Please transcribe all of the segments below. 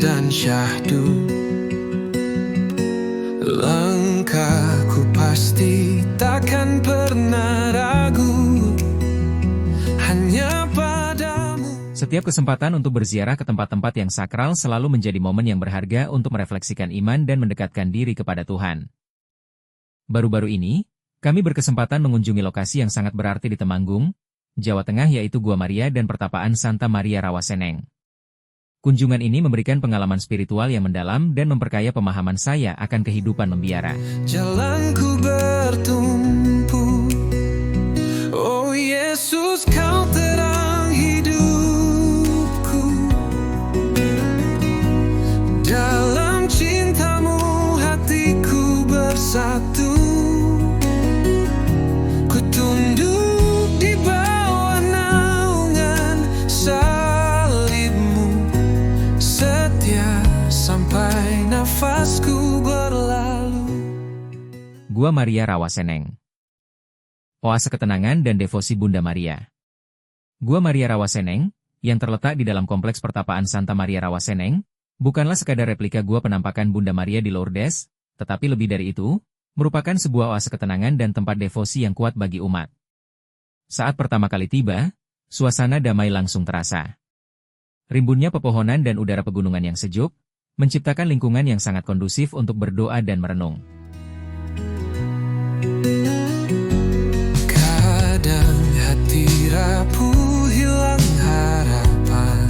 dan syahdu. Langkahku pasti takkan pernah ragu, hanya padamu. Setiap kesempatan untuk berziarah ke tempat-tempat yang sakral selalu menjadi momen yang berharga untuk merefleksikan iman dan mendekatkan diri kepada Tuhan. Baru-baru ini, kami berkesempatan mengunjungi lokasi yang sangat berarti di Temanggung, Jawa Tengah, yaitu Gua Maria dan Pertapaan Santa Maria Rawaseneng. Kunjungan ini memberikan pengalaman spiritual yang mendalam dan memperkaya pemahaman saya akan kehidupan membiara. Jalanku bertumpu, oh Yesus, Kau terang hidupku. Dalam cintamu hatiku bersatu. Ku tunduk di bawah naungan salibmu, setia sampai nafasku berlalu. Gua Maria Rawaseneng. Oase ketenangan dan devosi Bunda Maria. Gua Maria Rawaseneng, yang terletak di dalam kompleks Pertapaan Santa Maria Rawaseneng, bukanlah sekadar replika gua penampakan Bunda Maria di Lourdes, tetapi lebih dari itu, merupakan sebuah oase ketenangan dan tempat devosi yang kuat bagi umat. Saat pertama kali tiba, suasana damai langsung terasa. Rimbunnya pepohonan dan udara pegunungan yang sejuk, menciptakan lingkungan yang sangat kondusif untuk berdoa dan merenung. Kadang hati rapuh, hilang harapan.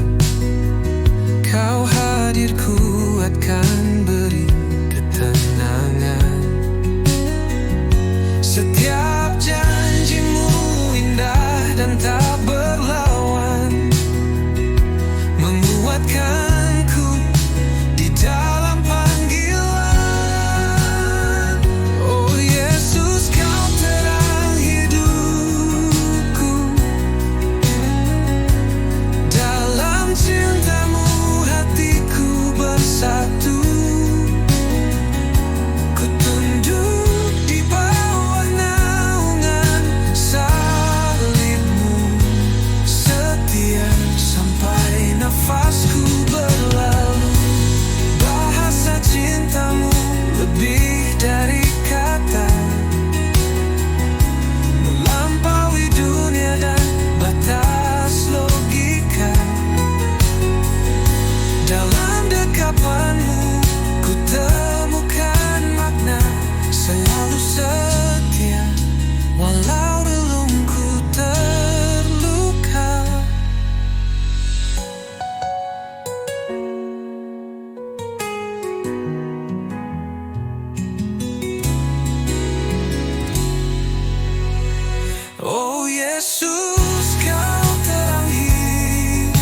Kau hadir kuatkan, beri ketenangan. Setiap janjimu indah dan tak berlawan, menguatkanku di dalam panggilan. Oh Yesus, Kau terang hidupku. Dalam cintamu hatiku bersatu. Ku tunduk di bawah naungan salibmu, setia sampai nafasku berlalu. Bahasa cintamu lebih dari kata, melampaui dunia dan batas logika. Dalam dekapanmu ku temukan makna, selalu setia walau relungku terluka. Oh Yesus, Kau terang hidup.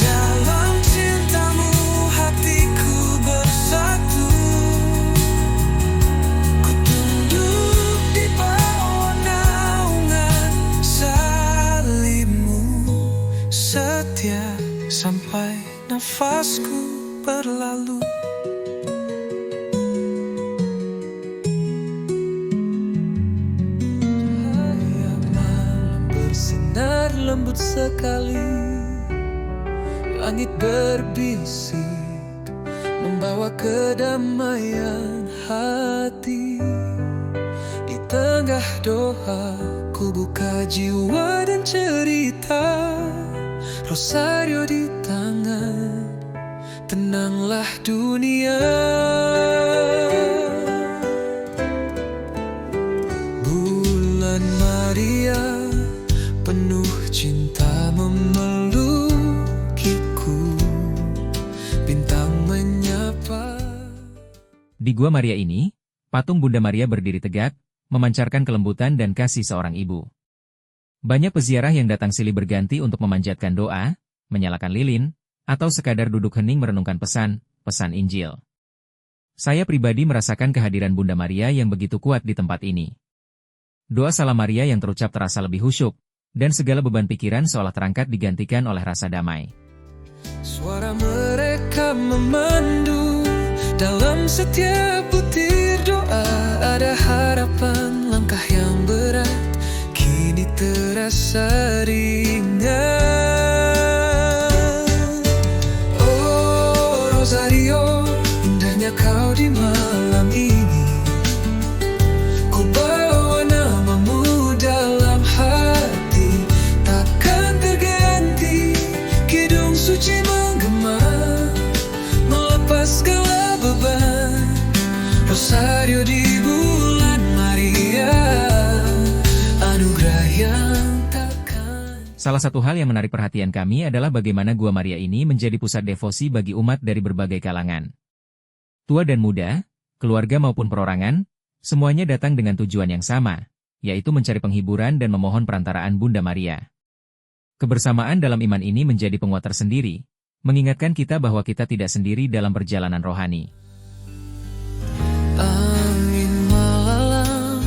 Dalam cintamu hatiku bersatu. Ku tunduk di bawah naungan salibmu, setia sampai nafasku berlalu. Cahaya malam bersinar lembut sekali, langit berbisik, membawa kedamaian hati. Di tengah doa, ku buka jiwa dan cerita. Rosario di tangan, tenanglah dunia. Bulan Maria, penuh cinta memelukiku, bintang menyapa. Di Gua Maria ini, patung Bunda Maria berdiri tegak, memancarkan kelembutan dan kasih seorang ibu. Banyak peziarah yang datang silih berganti untuk memanjatkan doa, menyalakan lilin, atau sekadar duduk hening merenungkan pesan Injil. Saya pribadi merasakan kehadiran Bunda Maria yang begitu kuat di tempat ini. Doa Salam Maria yang terucap terasa lebih khusyuk, dan segala beban pikiran seolah terangkat digantikan oleh rasa damai. Suara mereka memandu, dalam setiap butir doa ada harapan. Langkah yang berat kini terasa ringan. Salah satu hal yang menarik perhatian kami adalah bagaimana Gua Maria ini menjadi pusat devosi bagi umat dari berbagai kalangan. Tua dan muda, keluarga maupun perorangan, semuanya datang dengan tujuan yang sama, yaitu mencari penghiburan dan memohon perantaraan Bunda Maria. Kebersamaan dalam iman ini menjadi penguat tersendiri, mengingatkan kita bahwa kita tidak sendiri dalam perjalanan rohani. Angin malam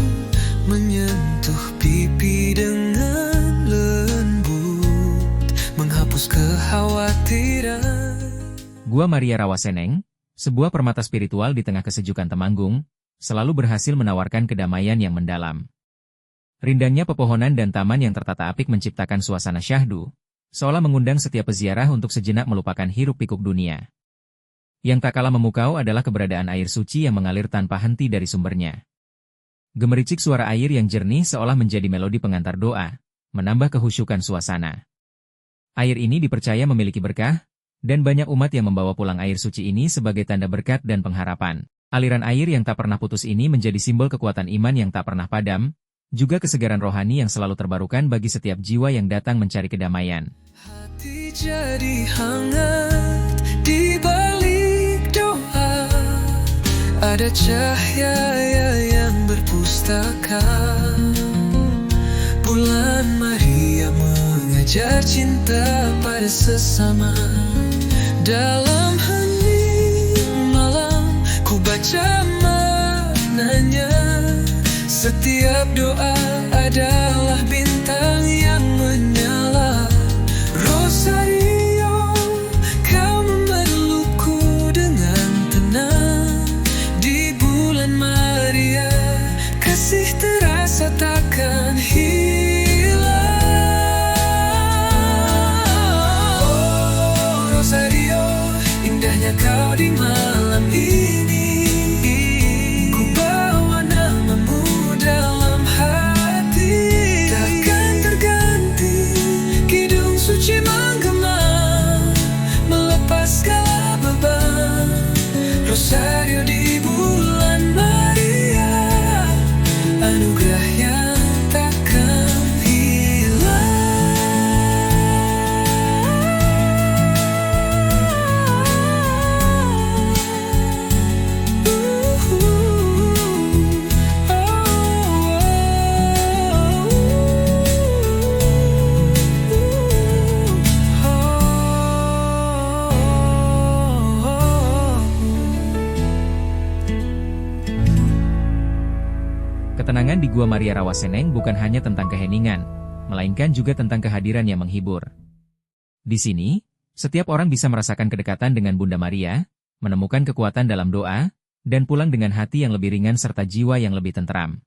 menyentuh pipi dengan lembut, menghapus kekhawatiran. Gua Maria Rawaseneng, sebuah permata spiritual di tengah kesejukan Temanggung, selalu berhasil menawarkan kedamaian yang mendalam. Rindangnya pepohonan dan taman yang tertata apik menciptakan suasana syahdu, seolah mengundang setiap peziarah untuk sejenak melupakan hiruk-pikuk dunia. Yang tak kalah memukau adalah keberadaan air suci yang mengalir tanpa henti dari sumbernya. Gemericik suara air yang jernih seolah menjadi melodi pengantar doa, menambah kehusyukan suasana. Air ini dipercaya memiliki berkah, dan banyak umat yang membawa pulang air suci ini sebagai tanda berkat dan pengharapan. Aliran air yang tak pernah putus ini menjadi simbol kekuatan iman yang tak pernah padam, juga kesegaran rohani yang selalu terbarukan bagi setiap jiwa yang datang mencari kedamaian. Hati jadi hangat di balik doa, ada cahaya yang berpustaka. Bulan Maria mengajar cinta pada sesama. Dalam hening malam ku baca maknanya. Setiap doa adalah bintang yang menyala. Rosario, kau memelukku dengan tenang. Di bulan Maria, kasih terasa takkan hilang. Oh, Rosario, indahnya kau di malam ini. Ku bawa namamu dalam hati, takkan terganti. Kidung suci menggema, melepas segala beban. Rosario di bulan Maria, anugerah yang takkan hilang. Ketenangan di Gua Maria Rawaseneng bukan hanya tentang keheningan, melainkan juga tentang kehadiran yang menghibur. Di sini, setiap orang bisa merasakan kedekatan dengan Bunda Maria, menemukan kekuatan dalam doa, dan pulang dengan hati yang lebih ringan serta jiwa yang lebih tenteram.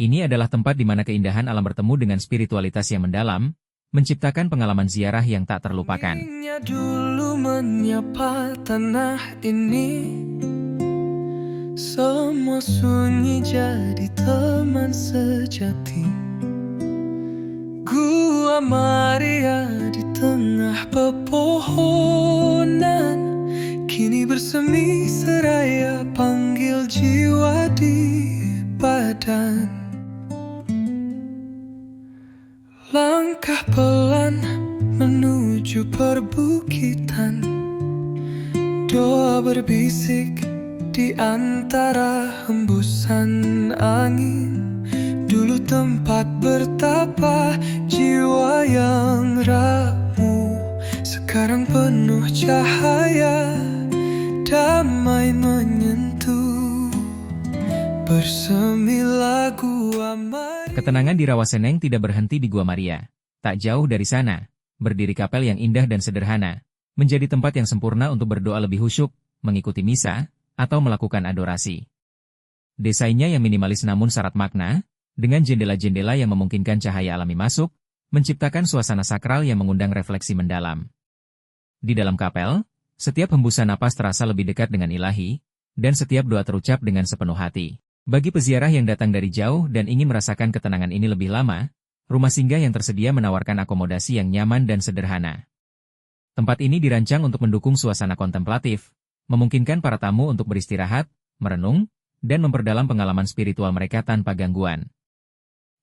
Ini adalah tempat di mana keindahan alam bertemu dengan spiritualitas yang mendalam, menciptakan pengalaman ziarah yang tak terlupakan. Anginnya dulu menyapa tanah ini, semua sunyi jadi teman sejati. Gua Maria di tengah pepohonan, kini bersemi seraya panggil jiwa di badan. Langkah pelan menuju perbukitan, doa berbisik di antara hembusan angin. Dulu tempat bertapa jiwa yang rapuh, sekarang penuh cahaya, damai menyentuh. Bersemilah Gua Maria. Ketenangan di Rawaseneng tidak berhenti di Gua Maria. Tak jauh dari sana, berdiri kapel yang indah dan sederhana, menjadi tempat yang sempurna untuk berdoa lebih khusyuk, mengikuti misa, atau melakukan adorasi. Desainnya yang minimalis namun syarat makna, dengan jendela-jendela yang memungkinkan cahaya alami masuk, menciptakan suasana sakral yang mengundang refleksi mendalam. Di dalam kapel, setiap hembusan napas terasa lebih dekat dengan ilahi, dan setiap doa terucap dengan sepenuh hati. Bagi peziarah yang datang dari jauh dan ingin merasakan ketenangan ini lebih lama, rumah singgah yang tersedia menawarkan akomodasi yang nyaman dan sederhana. Tempat ini dirancang untuk mendukung suasana kontemplatif, memungkinkan para tamu untuk beristirahat, merenung, dan memperdalam pengalaman spiritual mereka tanpa gangguan.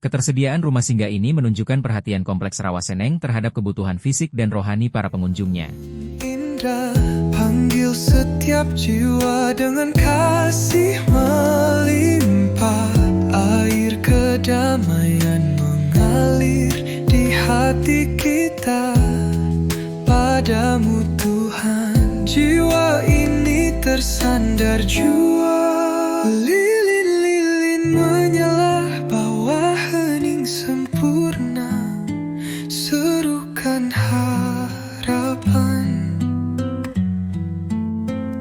Ketersediaan rumah singgah ini menunjukkan perhatian Kompleks Rawaseneng terhadap kebutuhan fisik dan rohani para pengunjungnya. Indah, panggil setiap jiwa dengan kasih melimpah. Air kedamaian mengalir di hati kita. Padamu Tuhan, jiwa ini tersandar jua. Lilin-lilin menyala bawah hening sempurna. Serukan harapan,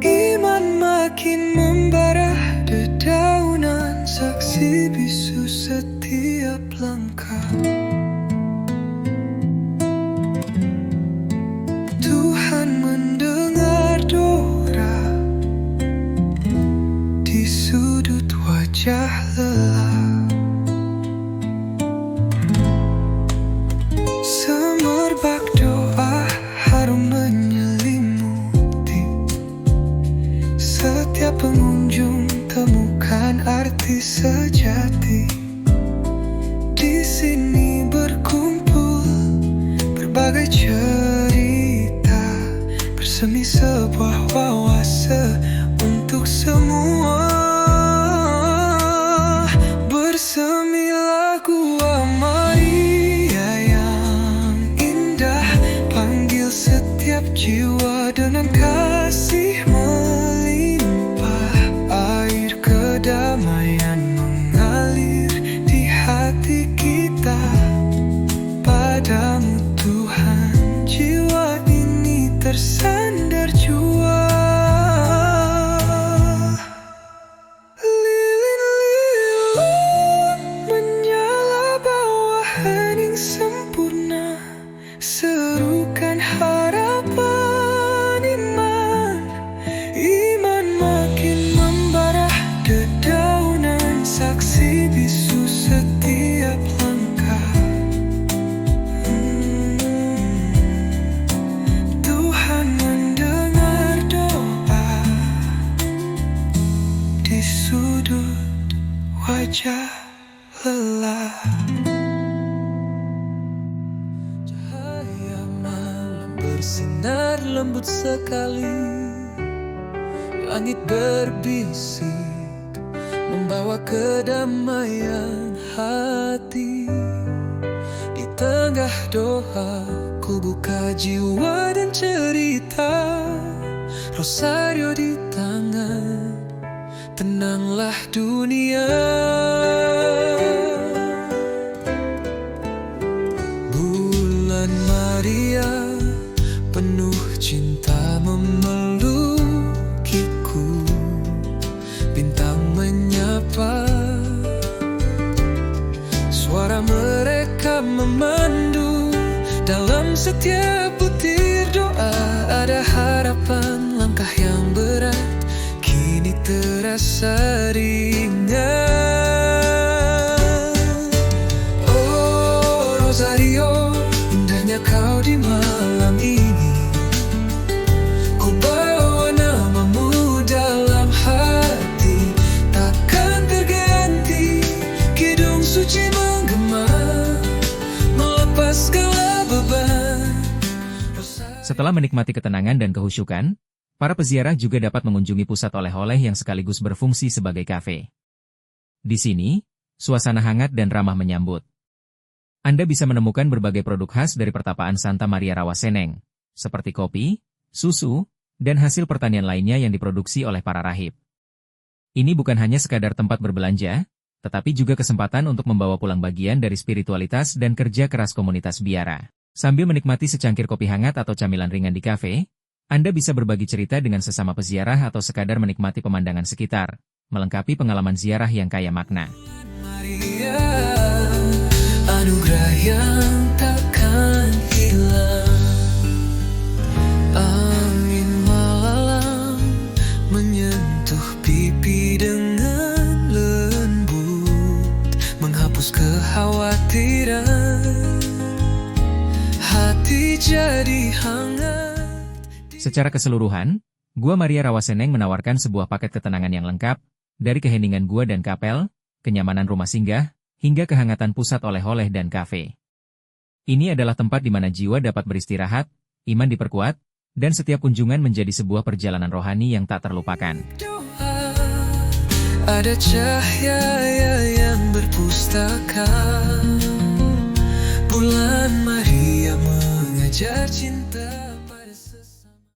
iman makin membara. Dedaunan saksi bisu setiap langkah. Tuhan mendengar doa di sudut wajah lelah. Semerbak doa harum menyelimuti setiap pengunjung. Temukan arti sejati. Di sini berkumpul berbagai cerita, bersemi sebuah wawase untuk semua. Bersemilah Gua Maria yang indah, panggil setiap jiwa dengan kasih melimpah. Air kedamaian mengalir di hati kita. Padamu Tuhan, jiwa ini tersandar jua. Lilin-lilin menyala bawah hening sempurna. Serukan harapan, iman makin membara. Dedaunan saksi bisu setiap langkah. Tuhan mendengar doa di sudut wajah lelah. Cahaya malam bersinar lembut sekali. Langit berbisik, membawa kedamaian hati. Di tengah doa, ku buka jiwa dan cerita. Rosario di tangan, tenanglah dunia. Bulan Maria, penuh cinta memeluk. Bintang menyapa, suara mereka memandu. Dalam setiap butir doa ada harapan. Langkah yang berat kini terasa ringan. Oh Rosario, indahnya kau di malam ini. Ku bawa namamu dalam hati, takkan terganti. Kidung suci menggema, melepas segala beban. Setelah menikmati ketenangan dan kehusyukan, para peziarah juga dapat mengunjungi pusat oleh-oleh yang sekaligus berfungsi sebagai kafe. Di sini, suasana hangat dan ramah menyambut. Anda bisa menemukan berbagai produk khas dari pertapaan Santa Maria Rawaseneng, seperti kopi, susu, dan hasil pertanian lainnya yang diproduksi oleh para rahib. Ini bukan hanya sekadar tempat berbelanja, tetapi juga kesempatan untuk membawa pulang bagian dari spiritualitas dan kerja keras komunitas biara. Sambil menikmati secangkir kopi hangat atau camilan ringan di kafe, Anda bisa berbagi cerita dengan sesama peziarah atau sekadar menikmati pemandangan sekitar, melengkapi pengalaman ziarah yang kaya makna. Maria, anugerah yang takkan hilang. Angin malam menyentuh pipi dengan lembut, menghapus kekhawatiran. Hati jadi hangat. Secara keseluruhan, Gua Maria Rawaseneng menawarkan sebuah paket ketenangan yang lengkap, dari keheningan gua dan kapel, kenyamanan rumah singgah, hingga kehangatan pusat oleh-oleh dan kafe. Ini adalah tempat di mana jiwa dapat beristirahat, iman diperkuat, dan setiap kunjungan menjadi sebuah perjalanan rohani yang tak terlupakan. doa, ada cahaya yang berpustaka. Bulan Maria mengajar cinta.